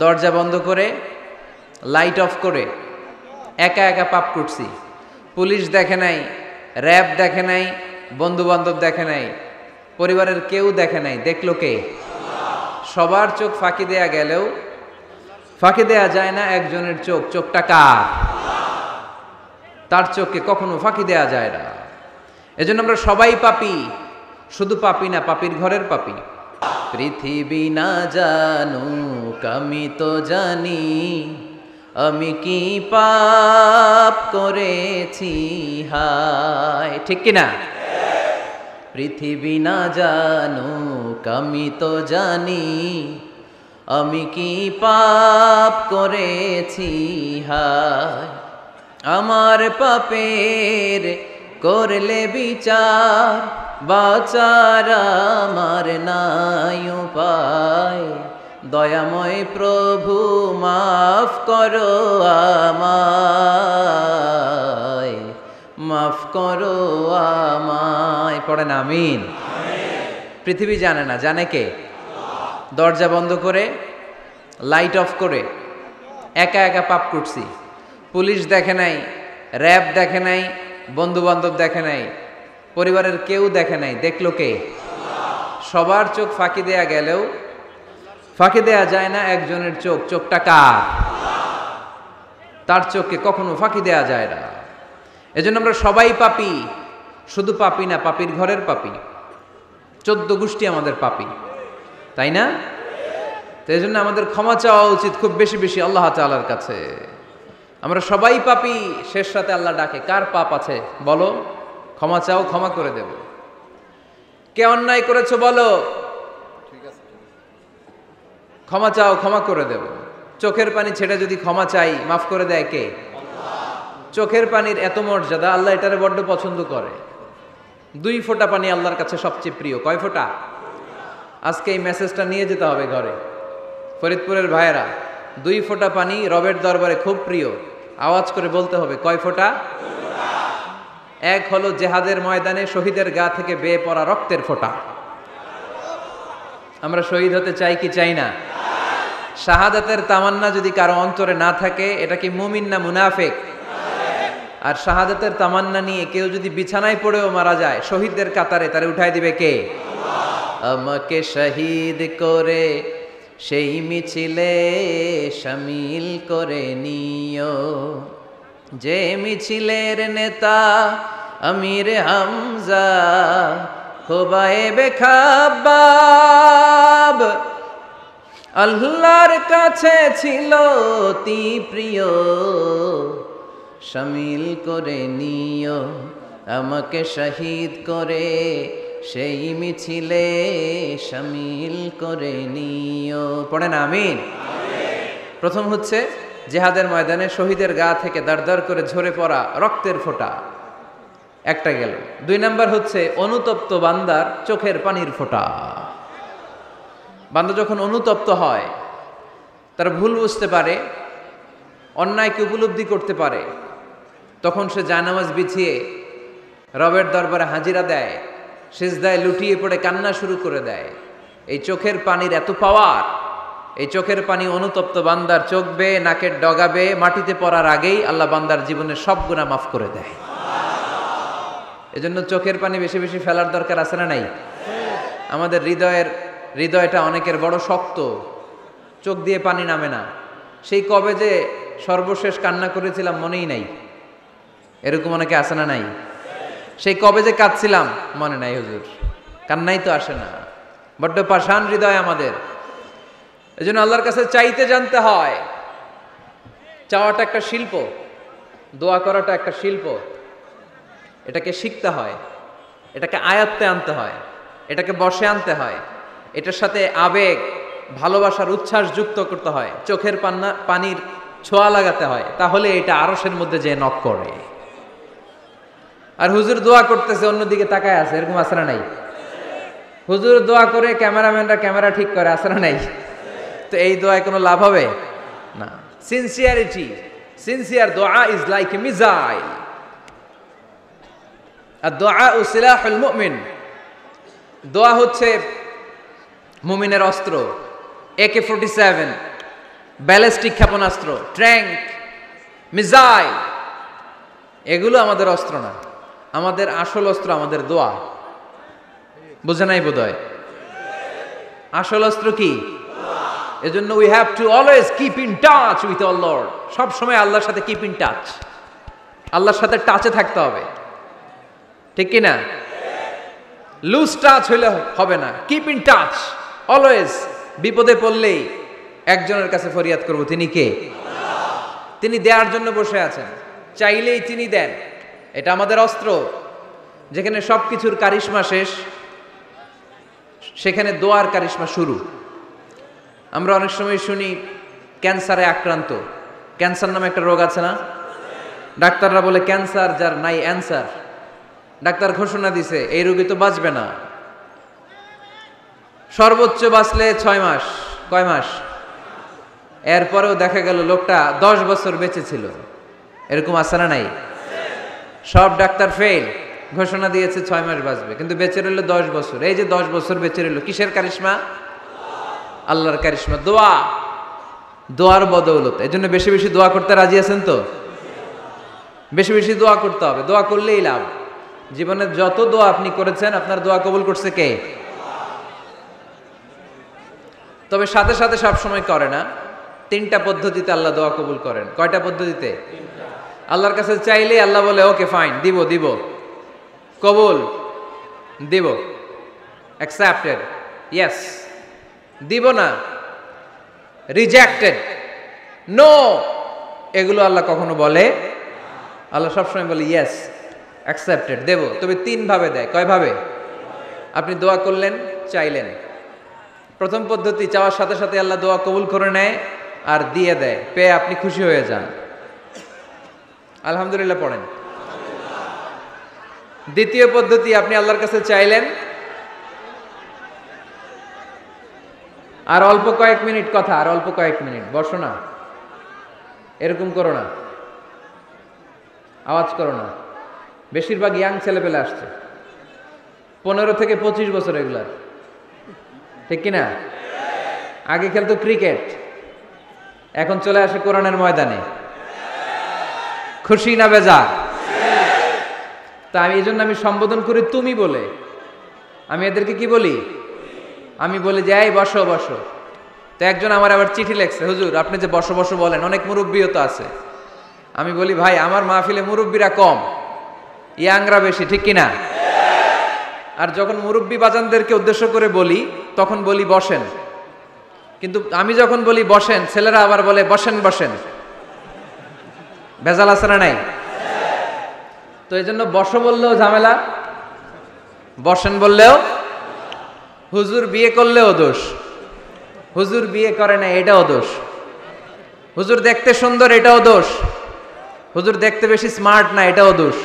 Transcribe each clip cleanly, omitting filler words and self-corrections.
দরজা বন্ধ করে, লাইট অফ করে একা একা পাপ করছি। পুলিশ দেখে নাই, র্যাব দেখে নাই, বন্ধু বান্ধব দেখে নাই, পরিবারের কেউ দেখে নাই। দেখলো কে? সবার চোখ ফাঁকি দেয়া গেলেও ফাঁকি দেয়া যায় না একজনের চোখ। চোখটা কার? তার চোখকে কখনো ফাঁকি দেয়া যায় না। এজন্য আমরা সবাই পাপী, শুধু পাপী না, পাপীর ঘরের পাপী। পৃথিবী না জানুক আমি তো জানি, আমি কি পাপ করেছি হায়, ঠিক কিনা? পৃথিবী না জানুক আমি তো জানি, আমি কি পাপ করেছি হায়। আমার পাপের করলে বিচার, বাঁচার আমার নাই উপায়। দয়াময় প্রভু মাফ করো আমায়, মাফ করো আমায়। পড়েন আমিন। পৃথিবী জানে না, জানে কে? দরজা বন্ধ করে, লাইট অফ করে একা একা পাপ করছি। পুলিশ দেখে নাই, র্যাব দেখে নাই, বন্ধু বান্ধব দেখে নাই, পরিবারের কেউ দেখে নাই। দেখলো কে? সবার চোখ ফাঁকি দেয়া গেলেও ফাঁকি দেয়া যায় না একজনের চোখ। চোখটা কার? তার চোখকে কখনো ফাঁকি দেয়া যায় না। এজন্য আমরা সবাই পাপী, শুধু পাপী না, পাপীর ঘরের পাপী। 14 গোষ্ঠী আমাদের পাপী, তাই না? তো এই জন্য আমাদের ক্ষমা চাওয়া উচিত খুব বেশি বেশি আল্লাহ তাআলার কাছে। আমরা সবাই পাপী, শেষ রাতে আল্লাহ ডাকে, কার পাপ আছে বলো, ক্ষমা চাও, ক্ষমা করে দেব। কে অন্যায় করেছো বলো, ক্ষমা চাও, ক্ষমা করে দেব। চোখের পানি ছেড়ে যদি ক্ষমা চাই, মাফ করে দেয় কে? চোখের পানির এত মর্যাদা, আল্লাহ এটারে বড্ড পছন্দ করে। 2 ফোঁটা পানি আল্লাহর কাছে সবচেয়ে প্রিয়। কয় ফোঁটা? আজকে এই মেসেজটা নিয়ে যেতে হবে ঘরে। ফরিদপুরের ভাইয়েরা, 2 ফোঁটা পানি রবের দরবারে খুব প্রিয়। আওয়াজ করে বলতে হবে, কয় ফোঁটা? 1 হলো জেহাদের ময়দানে শহীদের গা থেকে বেয়ে পড়া রক্তের ফোঁটা। আমরা শহীদ হতে চাই কি চাই না? শাহাদাতের তামান্না যদি কারো অন্তরে না থাকে, এটা কি মুমিন না মুনাফিক? আর শাহাদাতের তামান্না নিয়ে কেউ যদি বিছানায় পড়েও মারা যায়, শহীদদের কাতারে তারে উঠাই দিবে কে? আমাকে শহীদ করে সেই মিছিলে শামিল করে নিও, যে মিছিলের নেতা আমির হামজা খোবায়েবে খাব্বাব। আল্লাহর কাছে ছিল অতি প্রিয়, শামিল করে নিও আমাকে শহীদ করে সেই মিছিলে শামিল করে নিও। পড়েন আমিন। প্রথম হচ্ছে জিহাদের ময়দানে শহীদের গা থেকে দাঁড় দাঁড় করে ঝরে পড়া রক্তের ফোঁটা, একটা গেল। 2 নাম্বার হচ্ছে অনুতপ্ত বান্দার চোখের পানির ফোঁটা। বান্দা যখন অনুতপ্ত হয়, তার ভুল বুঝতে পারে, অন্যায়কে উপলব্ধি করতে পারে, তখন সে জায়নামাজ বিছিয়ে রবের দরবারে হাজিরা দেয়, সিজদায় লুটিয়ে পড়ে কান্না শুরু করে দেয়। এই চোখের পানির এত পাওয়ার, এই চোখের পানি অনুতপ্ত বান্দার চোখ বেয়ে নাকের ডগা বেয়ে মাটিতে পড়ার আগেই আল্লাহ বান্দার জীবনের সব গুনাহ মাফ করে দেয়। এজন্য চোখের পানি বেশি বেশি ফেলার দরকার আছে না নাই? আমাদের হৃদয়টা অনেকের বড় শক্ত, চোখ দিয়ে পানি নামে না। সেই কবে যে সর্বশেষ কান্না করেছিলাম মনেই নাই, এরকম অনেকে আসে না নাই? সেই কবে যে কাঁদছিলাম মনে নাই হুজুর, কান্নাই তো আসে না। বড্ড পাষাণ হৃদয় আমাদের। এজন্য আল্লাহর কাছে চাইতে জানতে হয়। চাওয়াটা একটা শিল্প, দোয়া করাটা একটা শিল্প। এটাকে শিখতে হয়, এটাকে আয়ত্তে আনতে হয়, এটাকে বশে আনতে হয়, এটার সাথে আবেগ, ভালোবাসার উচ্ছ্বাস যুক্ত করতে হয়, চোখের পানির ছোঁয়া লাগাতে হয়, তাহলে এটা আরশের মধ্যে যে নক করে। আর হুজুর দোয়া করতেছে, অন্যদিকে তাকায় আছে, এরকম আছে না নাই? হুজুর দোয়া করে ক্যামেরাম্যানরা ক্যামেরা ঠিক করে, আছে না নাই? তো এই দোয়ায় কোনো লাভ হবে না। সিনসিয়ার দোয়া ইজ লাইক এ মিসাইল। আর দোয়া ও সিলাহুল মুমিন, দোয়া হচ্ছে মুমিনের অস্ত্র। AK-47 ব্যালিস্টিক ক্ষেপণাস্ত্র, ট্যাঙ্ক, মিসাইল, এগুলো আমাদের অস্ত্র না। আমাদের আসল অস্ত্র আমাদের দোয়া। বুঝে নাই বোধহয়? আসল অস্ত্র কি? এজন্য we have to always keep in touch with our Lord. সব সময় আল্লাহর সাথে কিপ ইন টাচ, আল্লাহর সাথে টাচে থাকতে হবে, ঠিক কি না? লুজ টাচ হইলে হবে না, কিপ ইন টাচ অলওয়েজ। বিপদে পড়লেই একজনের কাছে ফরিয়াদ করব, তিনি কে? তিনি দেওয়ার জন্য বসে আছেন, চাইলেই তিনি দেন। এটা আমাদের অস্ত্র। যেখানে সবকিছুর কারিশমা শেষ, সেখানে দোয়ার কারিশমা শুরু। আমরা অনেক সময় শুনি ক্যান্সারে আক্রান্ত। ক্যান্সার নামে একটা রোগ আছে না? ডাক্তাররা বলে ক্যান্সার যার নাই অ্যান্সার। ডাক্তার ঘোষণা দিছে এই রোগী তো বাঁচবে না, সর্বোচ্চ বাঁচলে 6 মাস। কয় মাস? এরপরেও দেখা গেল লোকটা 10 বছর বেঁচে ছিল। এরকম আছে না নাই? সব ডাক্তার ফেল, ঘোষণা দিয়েছে 6 মাস বাঁচবে, কিন্তু বেঁচে রইল 10 বছর। এই যে 10 বছর বেঁচে রইল, কিসের কারিশমা? আল্লাহর কারিশমা, দোয়া। দোয়ার বদৌলত। এই জন্য বেশি বেশি দোয়া করতে রাজি আছেন তো? বেশি বেশি দোয়া করতে হবে, দোয়া করলেই লাভ। জীবনে যত দোয়া আপনি করেছেন, আপনার দোয়া কবুল করছে কে? তবে সাথে সাথে সব সময় করে না। 3টা পদ্ধতিতে আল্লাহ দোয়া কবুল করেন। কয়টা পদ্ধতিতে? আল্লাহর কাছে চাইলে আল্লাহ বলে ওকে ফাইন, দিব দিব, কবুল দিব, অ্যাকসেপ্টেড, ইয়েস। দিব না, রিজেক্টেড, নো, এগুলো আল্লাহ কখনো বলে? আল্লাহ সবসময় বলে ইয়েস, অ্যাকসেপ্টেড, দেব। তবে 3 ভাবে দেয়। কয় ভাবে? আপনি দোয়া করলেন, চাইলেন। প্রথম পদ্ধতি, চাওয়ার সাথে সাথে আল্লাহ দোয়া কবুল করে নেয় আর দিয়ে দেয়, পেয়ে আপনি খুশি হয়ে যান, আলহামদুলিল্লাহ পড়েন। দ্বিতীয় পদ্ধতি, আপনি আল্লাহর কাছে চাইলেন, আর অল্প কয়েক মিনিট কথা, আর অল্প কয়েক মিনিট, বসো না, এরকম করো না, আওয়াজ করো না। বেশিরভাগ ইয়াং ছেলেপেলে আসছে, 15 থেকে 25 বছর, এগুলার, ঠিক কিনা? আগে খেলতো ক্রিকেট, এখন চলে আসে কোরআনের ময়দানে। খুশি না বেজা? তা আমি এই জন্য আমি সম্বোধন করি তুমি বলে। আমি এদেরকে কি বলি? আমি বলি যে এই বসো বসো। তো একজন আমার আবার চিঠি লেখছে, হুজুর আপনি যে বসো বসো বলেন, অনেক মুরব্বিও তো আছে। আমি বলি ভাই, আমার মাহফিলে মুরব্বিরা কম, ইয়াংরা বেশি, ঠিক কিনা? আর যখন মুরব্বি বাজানদেরকে উদ্দেশ্য করে বলি, তখন বলি বসেন। কিন্তু আমি যখন বলি বসেন, ছেলেরা আবার বলে বসেন বসেন। ভেজাল আছে না নাই? তো এই জন্য বসো বললেও ঝামেলা, বসেন বললেও। হুজুর বিয়ে করলেও দোষ, হুজুর বিয়ে করে না এটাও দোষ, হুজুর দেখতে সুন্দর এটাও দোষ, হুজুর দেখতে বেশি স্মার্ট না এটাও দোষ,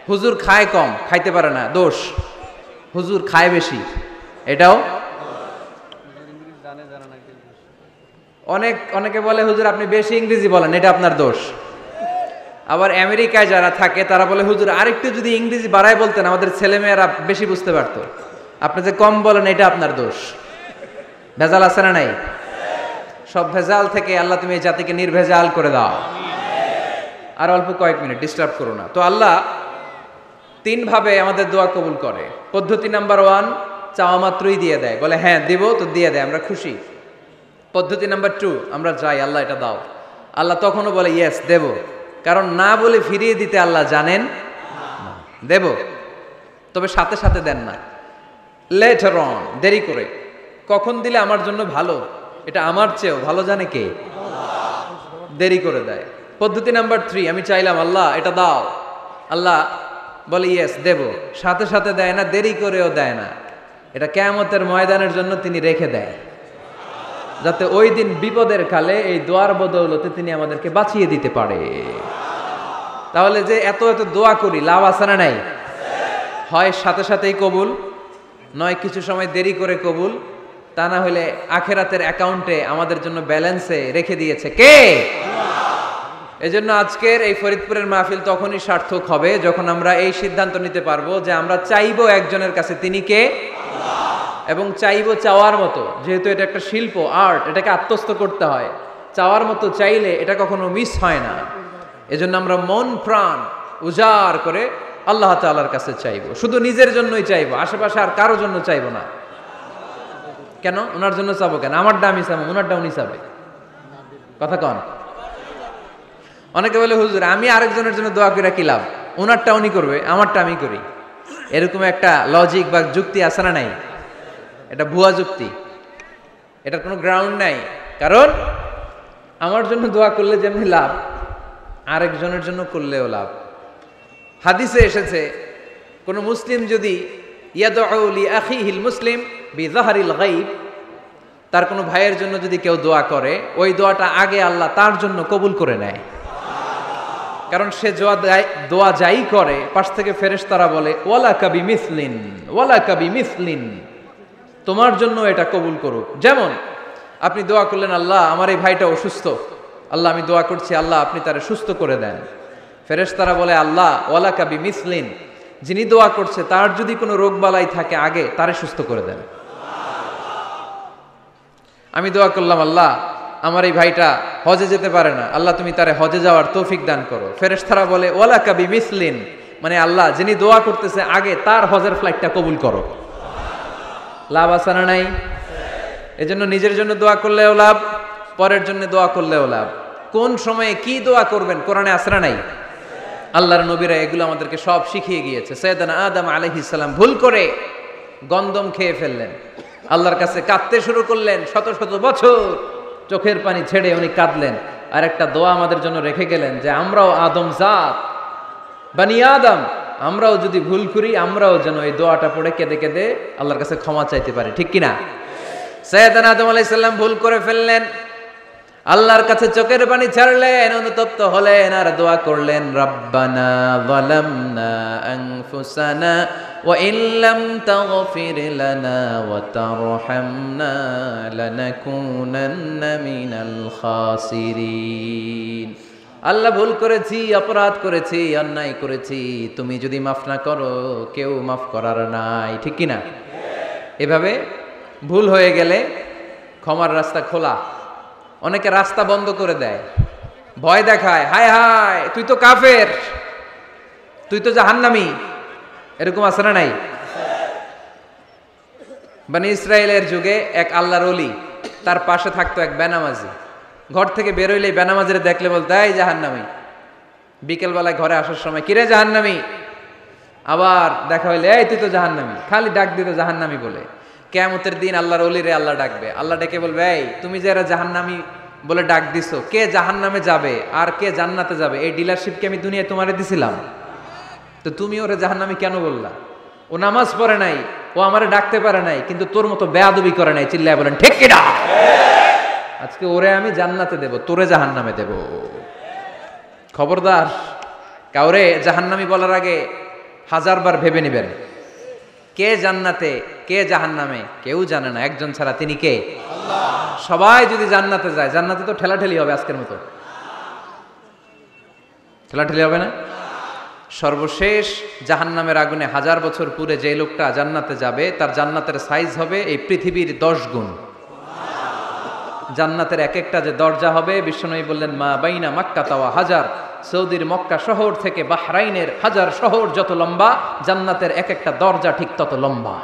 হুজুর খায় কম, খাইতে পারে না দোষ, হুজুর খায় বেশি এটাও। অনেকে বলে হুজুর আপনি বেশি ইংরেজি বলেন, এটা আপনার দোষ। আবার আমেরিকায় যারা থাকে তারা বলে হুজুর আরেকটু যদি ইংরেজি বাড়ায় বলতেন আমাদের ছেলেমেয়েরা বেশি বুঝতে পারতো, আপনি যে কম বলেন এটা আপনার দোষ। ভেজাল আছে না নাই? সব ভেজাল থেকে আল্লাহ তুমি এই জাতিকে নির্ভেজাল করে দাও। আর অল্প কয়েক মিনিট, ডিস্টার্ব করো না। তো আল্লাহ 3 ভাবে আমাদের দোয়া কবুল করে। পদ্ধতি নাম্বার 1, চাওয়া মাত্রই দিয়ে দেয়, বলে হ্যাঁ দিব, তো দিয়ে দেয়, আমরা খুশি। পদ্ধতি নাম্বার 2, আমরা যাই আল্লাহ এটা দাও, আল্লাহ তখনও বলে ইয়েস দেব, কারণ না বলে ফিরিয়ে দিতে আল্লাহ জানেন, দেব, তবে সাথে সাথে দেন না, লেটার অন, দেরি করে। কখন দিলে আমার জন্য ভালো, এটা আমার চেয়েও ভালো জানে কে? দেরি করে দেয়। পদ্ধতি নাম্বার 3, আমি চাইলাম আল্লাহ এটা দাও, আল্লাহ বলে ইয়েস দেব, সাথে সাথে দেয় না, দেরি করেও দেয় না। এটা কিয়ামতের ময়দানের জন্য তিনি রেখে দেয়, যাতে ওই দিন বিপদের কালে এই দোয়ার বদৌলতে তিনি আমাদেরকে বাঁচিয়ে দিতে পারে। তাহলে যে এত এত দোয়া করি, লাভ আছে না নাই? হয় সাথে সাথেই কবুল, নয় কিছু সময় দেরি করে কবুল। তা না হলে আখেরাতের অ্যাকাউন্টে আমাদের জন্য ব্যালেন্সে রেখে দিয়েছে কে? এজন্য আজকের এই ফরিদপুরের মাহফিল তখনই সার্থক হবে যখন আমরা এই সিদ্ধান্ত নিতে পারবো যে আমরা চাইবো একজনের কাছে, তিনি কে? এবং চাইবো চাওয়ার মতো, যেহেতু এটা একটা শিল্প, আর্ট, এটাকে আত্মস্থ করতে হয়। চাওয়ার মতো চাইলে এটা কখনো মিস হয় না। এজন্য আমরা মন প্রাণ উজাড় করে আল্লাহ তাআলার কাছে চাইবো, শুধু নিজের জন্যই চাইবো, আশেপাশে আর কারো জন্য চাইবো না। কেন? ওনার জন্য চাবো কেন? আমারটা আমি চাবো, ওনারটা উনি চাবে। কথা কন। অনেকে বলে হুজুর আমি আরেকজনের জন্য দোয়া করে কি লাভ, ওনারটা উনি করবে, আমারটা আমি করি। এরকম একটা লজিক বা যুক্তি আছে না নাই? এটা ভুয়া যুক্তি, এটার কোনো গ্রাউন্ড নাই। কারণ আমার জন্য দোয়া করলে যেমনি লাভ, আরেকজনের জন্য করলেও লাভ। হাদিসে এসেছে কোন মুসলিম যদি ইয়াদউ লি আখিহিল মুসলিম বিযাহরিল গায়ব, তার কোনো ভাইয়ের জন্য যদি কেউ দোয়া করে, ওই দোয়াটা আগে আল্লাহ তার জন্য কবুল করে নেয়। কারণ সে দোয়া যাই করে, পাশ থেকে ফেরেশতারা বলে ওয়ালাকা বিমিসলিন, ওয়ালাকা বিমিসলিন, তোমার জন্য এটা কবুল করুক। যেমন আপনি দোয়া করলেন আল্লাহ আমার এই ভাইটা অসুস্থ, আল্লাহ আমি দোয়া করছি আল্লাহ আপনি তারে সুস্থ করে দেন। ফেরেশতারা বলে আল্লাহ ওয়ালাকা বিমিসলিন, যিনি দোয়া করছে তার যদি কোনো রোগ বালাই থাকে আগে তারে সুস্থ করে দেন। আমি দোয়া করলাম আল্লাহ আমার এই ভাইটা হজে যেতে পারে না, আল্লাহ তুমি তারে হজে যাওয়ার তৌফিক দান করো। ফেরেশতারা বলে ওয়ালাকা বিমিসলিন, মানে আল্লাহ যিনি দোয়া করতেছে আগে তার হজের ফ্লাইটটা কবুল করো। লাভ আছে না নাই? এজন্য নিজের জন্য দোয়া করলেও লাভ, পরের জন্য দোয়া করলেও লাভ। কোন সময়ে কি দোয়া করবেন কোরআনে আছে না নাই? আল্লাহর নবীরা এগুলো আমাদেরকে সব শিখিয়ে গিয়েছে। সাইয়েদনা আদম আলাইহিস সালাম ভুল করে গন্ধম খেয়ে ফেললেন, আল্লাহর কাছে কাঁদতে শুরু করলেন, শত শত বছর চোখের পানি ছেড়ে উনি কাঁদলেন। আর একটা দোয়া আমাদের জন্য রেখে গেলেন যে আমরাও আদম জাত, বানি আদম, আমরাও যদি ভুল করি আমরাও যেন এই দোয়াটা পড়ে কেঁদে কেঁদে আল্লাহর কাছে ক্ষমা চাইতে পারি। ঠিক কিনা? সাইয়েদনা আদম আলাইহিস সালাম ভুল করে ফেললেন, আল্লাহর কাছে চোখের পানি ছাড়লেন, অনুতপ্ত হলেন আর দোয়া করলেন রব্বানা যালামনা আনফুসানা ওয়া ইল্লাম তাগফির লানা ওয়া তারহামনা লানাকুনান্না মিনাল খাসিরিন। আল্লাহ ভুল করেছি, অপরাধ করেছি, অন্যায় করেছি, তুমি যদি মাফ না করো কেউ মাফ করার নাই। ঠিক কিনা? এভাবে ভুল হয়ে গেলে ক্ষমার রাস্তা খোলা। অনেকে রাস্তা বন্ধ করে দেয়, ভয় দেখায়, হায় হায় তুই তো কাফের, তুই তো জাহান্নামী। এরকম আছে না নাই? বনি ইসরায়েলের যুগে এক আল্লাহর ওলি, তার পাশে থাকতো এক বেনামাজি। ঘর থেকে বেরোইলেই বেনামাজিরে দেখলে বলতো এই জাহান্নামী। বিকেলবেলায় ঘরে আসার সময় কিরে জাহান্নামী, আবার দেখা হইলে এই তুই তো জাহান্নামী, খালি ডাক দিত জাহান্নামী বলে। কিয়ামতের দিন আল্লাহর ওলিরে আল্লাহ ডাকবে, আল্লাহ ডেকে বলবে এই তুমি যে এরা জাহান্নামী বলে ডাক দিছো, কে জাহান্নামে যাবে আর কে জান্নাতে যাবে এই ডিলারশিপ কি আমি দুনিয়ায় তোমারে দিছিলাম? তো তুমি ওরে জাহান্নামী কেন বললা? ও নামাজ পড়ে নাই, ও আমারে ডাকতে পারে নাই, কিন্তু তোর মতো বেয়াদবি করে নাই। চিল্লায় বলেন ঠিক কিনা? আজকে ওরে আমি জান্নাতে দেব, তোরে জাহান্নামে দেব। খবরদার, কাউরে জাহান্নামী বলার আগে 1000বার ভেবে নেবেন। কে জান্নাতে কে জাহান্নামে কেউ জানে না, একজন ছাড়া, তিনি কে? আল্লাহ। সবাই যদি জান্নাতে যায়, জান্নাতে তো ঠেলাঠেলি হবে আজকের মতো। ঠেলাঠেলি হবে না? সর্বশেষ জাহান্নামের আগুনে 1000 বছর পুরে যে লোকটা জান্নাতে যাবে তার জান্নাতের সাইজ হবে এই পৃথিবীর 10 গুণ। জান্নাতের এক একটা যে দরজা হবে, বিশ্বনবী বললেন মা বাইনা মক্কা তাওয়া হাজার, সৌদির মক্কা শহর থেকে বাহরাইনের 1000 শহর যত লম্বা, জান্নাতের এক একটা দরজা ঠিক তত লম্বা।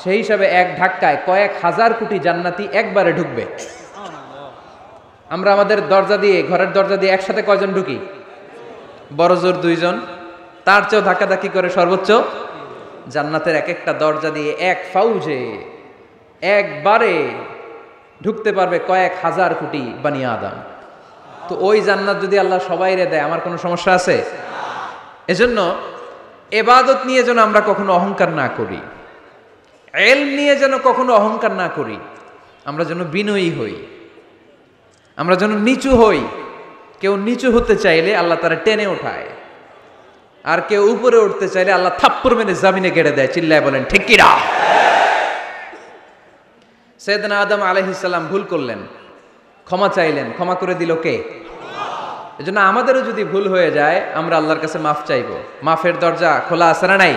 সেই হিসাবে এক ধাক্কায় কয়েক হাজার কোটি জান্নাতি একবারে ঢুকবে। আমরা আমাদের দরজা দিয়ে, ঘরের দরজা দিয়ে একসাথে কয়জন ঢুকি? বড় জোর 2 জন, তার চেয়েও ধাক্কাধাক্কি করে সর্বোচ্চ। জান্নাতের এক একটা দরজা দিয়ে এক ফাউজে একবারে ঢুকতে পারবে কয়েক হাজার কোটি বানি আদম। তো ওই জান্নাত যদি আল্লাহ সবাইরে দেয়, আমার কোনো সমস্যা আছে? এজন্য ইবাদত নিয়ে যেন আমরা কখনো অহংকার না করি, ইলম নিয়ে যেন কখনো অহংকার না করি, আমরা যেন বিনয়ী হই, আমরা যেন নিচু হই। কেউ নিচু হতে চাইলে আল্লাহ তারা টেনে ওঠায়, আর কেউ উপরে উঠতে চাইলে আল্লাহ থাপ্পড় মেরে জামিনে গেড়ে দেয়। চিল্লায় বলেন ঠিক কিনা? সাইয়েদনা আদম আলাইহিস সালাম ভুল করলেন, ক্ষমা চাইলেন, ক্ষমা করে দিল কে? এজন্য আমাদেরও যদি ভুল হয়ে যায় আমরা আল্লাহর কাছে মাফ চাইবো। মাফের দরজা খোলা আছে না নাই?